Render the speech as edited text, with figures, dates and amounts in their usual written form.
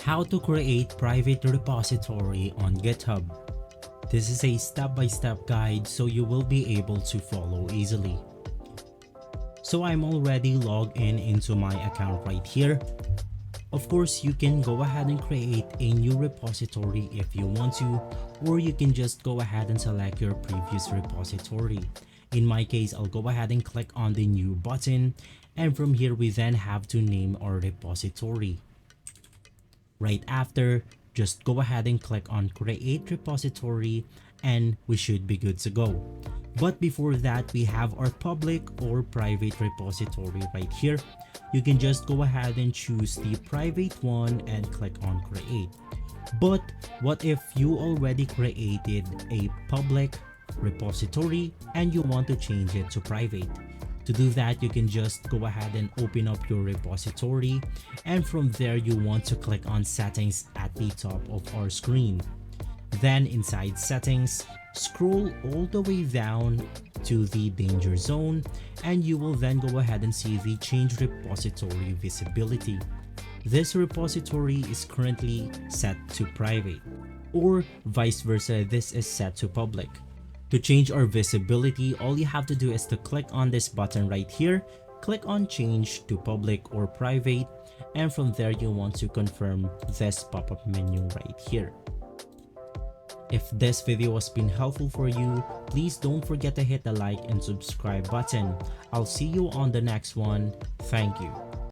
How to create private repository on GitHub. This is a step-by-step guide so you will be able to follow easily. So I'm already logged into my account right here. Of course, you can go ahead and create a new repository if you want to, or you can just go ahead and select your previous repository. In my case, I'll go ahead and click on the new button, and from here we then have to name our repository. Right after, just go ahead and click on create repository and we should be good to go. But before that, we have our public or private repository right here. You can just go ahead and choose the private one and click on create. But what if you already created a public repository and you want to change it to private? To do that, you can just go ahead and open up your repository, and from there you want to click on settings at the top of our screen. Then inside settings, scroll all the way down to the danger zone, and you will then go ahead and see the change repository visibility. This repository is currently set to private, or vice versa, this is set to public. To change our visibility, all you have to do is to click on this button right here, click on change to public or private, and from there you want to confirm this pop-up menu right here. If this video has been helpful for you, please don't forget to hit the like and subscribe button. I'll see you on the next one. Thank you.